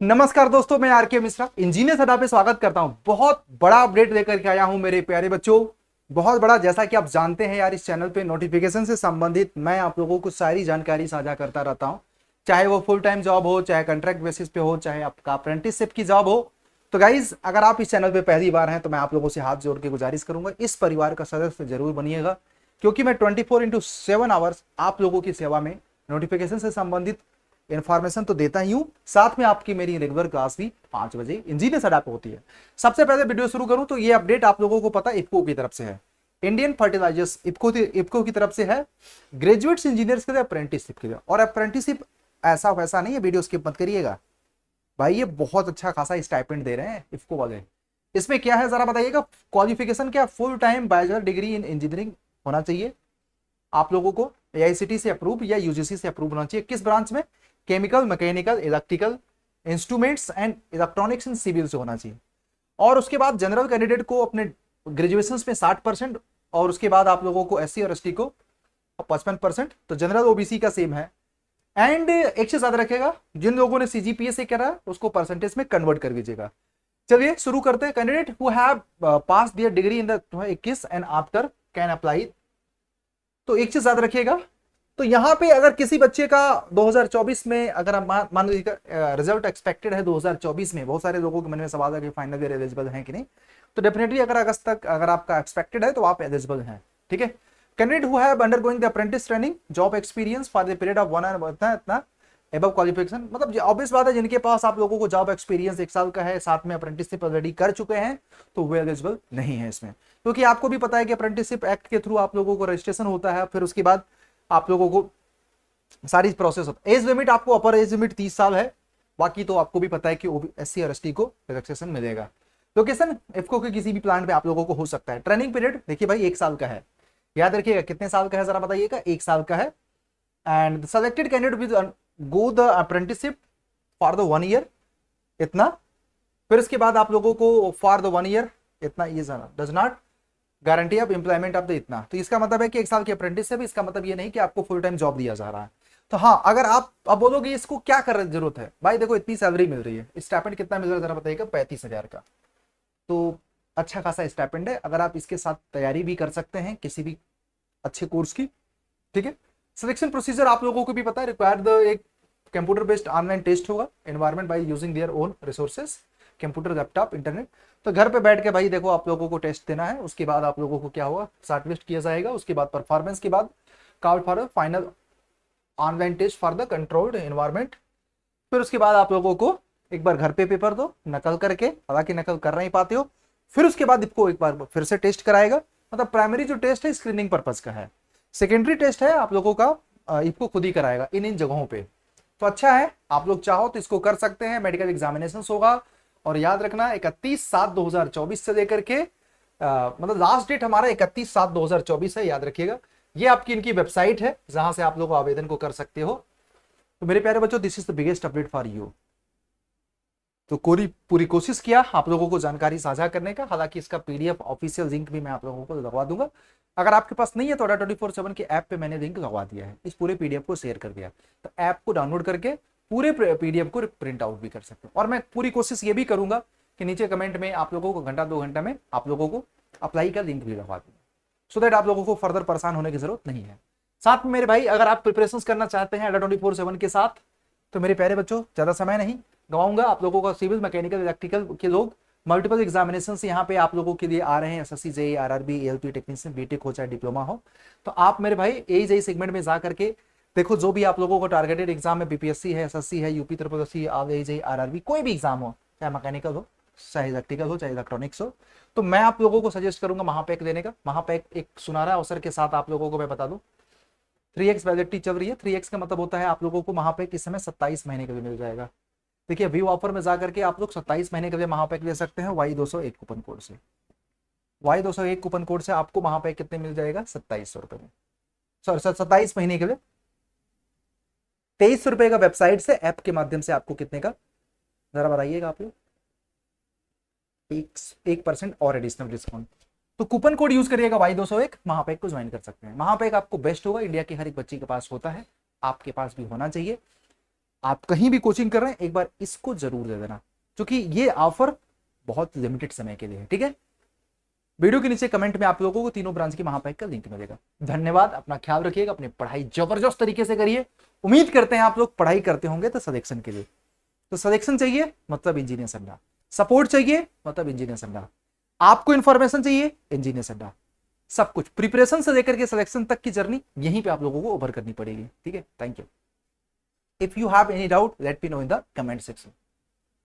नमस्कार दोस्तों, मैं आर के मिश्रा इंजीनियर सदा पे स्वागत करता हूं। बहुत बड़ा अपडेट लेकर के आया हूं मेरे प्यारे बच्चों। बहुत बड़ा, जैसा कि आप जानते हैं यार, इस चैनल पे नोटिफिकेशन से संबंधित मैं आप लोगों को सारी जानकारी साझा करता रहता हूं। चाहे वो फुल टाइम जॉब हो, चाहे कॉन्ट्रैक्ट बेसिस पे हो, चाहे आपका अप्रेंटिसशिप की जॉब हो। तो गाइज, अगर आप इस चैनल पे पहली बार हैं तो मैं आप लोगों से हाथ जोड़ के गुजारिश करूंगा, इस परिवार का सदस्य जरूर बनिएगा, क्योंकि मैं 24/7 आवर्स आप लोगों की सेवा में नोटिफिकेशन से संबंधित इन्फॉर्मेशन तो देता ही हूं। साथ में आपकी मेरी रेगुलर क्लास भी 5 बजे इंजीनियर सडा पे होती है। सबसे पहले वीडियो शुरू करूं तो ये अपडेट आप लोगों को पता इफ्को की तरफ से है। इंडियन फर्टिलाइजर्स इफ्को की तरफ से है, ग्रेजुएट्स इंजीनियर्स के लिए अप्रेंटिसशिप के लिए। और अप्रेंटिसशिप ऐसा वैसा नहीं है, वीडियो स्किप मत करिएगा भाई, ये बहुत अच्छा खासा स्टाइपेंड दे रहे हैं इफ्को वाले। इसमें क्या है जरा बताइएगा। क्वालिफिकेशन क्या, full time bachelor degree in engineering होना चाहिए आप लोगों को, एआईसीटी से अप्रूव या यूजीसी से अप्रूव होना चाहिए। किस ब्रांच में? Chemical, mechanical, electrical, instruments and electronics and civil से होना चाहिए। और उसके बाद जनरल कैंडिडेट को अपने ग्रेजुएशन में 60%, और उसके बाद आप लोगों को एससी और एसटी को 55%। तो जनरल ओबीसी का सेम है। एंड एक चीज याद रखेगा, जिन लोगों ने सीजीपीए से करा है उसको परसेंटेज में कन्वर्ट कर दीजिएगा। चलिए शुरू करते हैं। Candidate who have pass there degree in the 21 and after can apply. तो एक चीज याद रखिएगा, तो यहां पे अगर किसी बच्चे का 2024 में, अगर आप मान लीजिए रिजल्ट एक्सपेक्टेड है 2024 में, बहुत सारे लोगों के मन में सवाल है कि फाइनल ईयर एलिजिबल है कि नहीं, तो डेफिनेटली अगर अगस्त तक अगर आपका एक्सपेक्टेड है तो आप एलिजिबल हैं। ठीक है। Candidate who have undergoing the apprentice training job experience for the period of 1 year, इतना एबव क्वालिफिकेशन, मतलब ऑब्वियस बात है, जिनके पास आप लोगों को जॉब एक्सपीरियंस 1 साल का है, साथ में अप्रेंटिसशिप ऑलरेडी कर चुके हैं, तो वो एलिजिबल नहीं है इसमें। क्योंकि आपको भी पता है कि अप्रेंटिसशिप एक्ट के थ्रू आप लोगों को रजिस्ट्रेशन होता है, फिर उसके बाद आप लोगों को सारी प्रोसेस होता है। एज लिमिट आपको, अपर एज लिमिट 30 साल है। बाकी तो आपको भी पता है कि एससी और एसटी को रिलैक्सेशन मिलेगा। लोकेशन इफ्को के किसी भी प्लांट में आप लोगों को हो सकता है। ट्रेनिंग पीरियड देखिए भाई 1 साल का है, याद रखिएगा। कितने साल का है जरा बताइएगा? 1 साल का है। And selected candidate with go the apprenticeship for the 1 year, इतना। फिर इसके बाद आप लोगों को फॉर द 1 ईयर इतना, ये does not guarantee of employment of the इतना। तो इसका मतलब है कि 1 साल की अप्रेंटिसशिप, इसका मतलब ये नहीं कि आपको फुल टाइम जॉब दिया जा रहा है। तो हाँ, अगर आप अब बोलोगे इसको क्या करने की जरूरत है, भाई देखो इतनी सैलरी मिल रही है। स्टाइपेंड कितना मिल रहा है जरा बताइएगा? 35,000 का। तो अच्छा खासा स्टाइपेंड है, अगर आप इसके साथ तैयारी भी कर सकते हैं किसी भी अच्छे कोर्स की। ठीक है। सिलेक्शन प्रोसीजर आप लोगों को भी पता है, रिक्वायर्ड द एक कंप्यूटर बेस्ड ऑनलाइन टेस्ट होगा, environment by using their own resources, computer, laptop, internet. तो घर पे बैठ के भाई देखो आप लोगों को टेस्ट देना है। उसके बाद आप लोगों को क्या होगा, शॉर्टलिस्ट किया जाएगा। उसके बाद परफॉर्मेंस के बाद call for final online test for the controlled environment. फिर उसके बाद आप लोगों को एक बार घर पे पेपर दो नकल करके, हालांकि नकल कर नहीं पाते हो। फिर उसके बाद इसको एक बार फिर से टेस्ट कराएगा। मतलब प्राइमरी जो टेस्ट है स्क्रीनिंग पर्पज का है। सेकेंडरी टेस्ट है आप लोगों का इसको खुद ही कराएगा इन जगहों पे। तो अच्छा है, आप लोग चाहो तो इसको कर सकते हैं। मेडिकल एग्जामिनेशन होगा, और याद रखना 31/7/2024 से लेकर के मतलब लास्ट डेट हमारा 31/7/2024 है, याद रखिएगा। ये आपकी इनकी वेबसाइट है जहां से आप लोग आवेदन को कर सकते हो। तो मेरे प्यारे बच्चों, this is the biggest update for you. तो पूरी कोशिश किया आप लोगों को जानकारी साझा करने का। हालांकि इसका पीडीएफ ऑफिशियल लिंक भी मैं आप लोगों को लगवा दूंगा। अगर आपके पास नहीं है तो 24/7 के ऐप पे मैंने लिंक लगवा दिया है, इस पूरे पीडीएफ को शेयर कर दिया। तो ऐप को डाउनलोड करके पूरे पीडीएफ को प्रिंट आउट भी कर सकते हो। और मैं पूरी कोशिश ये भी करूंगा कि नीचे कमेंट में आप लोगों को घंटा 2 घंटा में आप लोगों को अप्लाई का लिंक भी लगवा दूंगा, सो दैट आप लोगों को फर्दर परेशान होने की जरूरत नहीं है। साथ में मेरे भाई, अगर आप प्रिपरेशन करना चाहते हैं 24/7 के साथ, तो मेरे प्यारे बच्चों ज्यादा समय नहीं गवाऊंगा। आप लोगों का सिविल, मैकेनिकल, इलेक्ट्रिकल के लोग मल्टीपल एग्जामिनेशन से यहाँ पे आप लोगों के लिए आ रहे हैं। SSC, JEE, RRB, ALP technician, B Tech हो चाहे डिप्लोमा हो। तो आप मेरे भाई एई जेईई सेगमेंट में जा करके देखो, जो भी आप लोगों को टारगेटेड एग्जाम है, बीपीएससी है, एसएससी है, यूपी ट्रिपल आरआरबी, कोई भी एग्जाम हो, चाहे मैकेनिकल हो, चाहे इलेक्ट्रिकल हो, चाहे इलेक्ट्रॉनिक्स हो, तो मैं आप लोगों को सजेस्ट करूंगा महापैक देने का। महापैक एक सुनहरा अवसर के साथ आप लोगों को मैं बता दूं, 3x वैलिडिटी चल रही है। 3x का मतलब होता है आप लोगों को महापैक इस समय 27 महीने के लिए मिल जाएगा। देखिए व्यू ऑफर में जाकर के आप लोग 27 महीने के लिए महापैक ले सकते हैं Y201 कूपन कोड से। Y201 कूपन कोड से आपको महापैक कितने मिल जाएगा? 2700 रुपए में। सॉरी सर, 27 महीने के लिए 2300 रुपए का वेबसाइट से, ऐप के माध्यम से आपको कितने का जरा बताइएगा आप लोग? 1% और एडिशनल डिस्काउंट। तो कूपन कोड यूज करिएगा Y201, महापैक को ज्वाइन कर सकते हैं। महापैक आपको बेस्ट होगा, इंडिया के हर एक बच्चे के पास होता है, आपके पास भी होना चाहिए। आप कहीं भी कोचिंग कर रहे हैं एक बार इसको जरूर दे देना, क्योंकि ये ऑफर बहुत लिमिटेड समय के लिए है। ठीक है, वीडियो के नीचे कमेंट में आप लोगों को तीनों ब्रांच की महापैक का लिंक मिलेगा। धन्यवाद, अपना ख्याल रखिएगा, अपनी पढ़ाई जबरदस्त तरीके से करिए। उम्मीद करते हैं आप लोग पढ़ाई करते होंगे तो सिलेक्शन के लिए, तो सिलेक्शन चाहिए मतलब इंजीनियर अड्डा, सपोर्ट चाहिए मतलब इंजीनियर अड्डा, आपको इंफॉर्मेशन चाहिए इंजीनियर अड्डा, सब कुछ प्रिपरेशन से लेकर के सिलेक्शन तक की जर्नी यहीं पे आप लोगों को ओवर करनी पड़ेगी। ठीक है, thank you. If you have any doubt let me know in the comment section.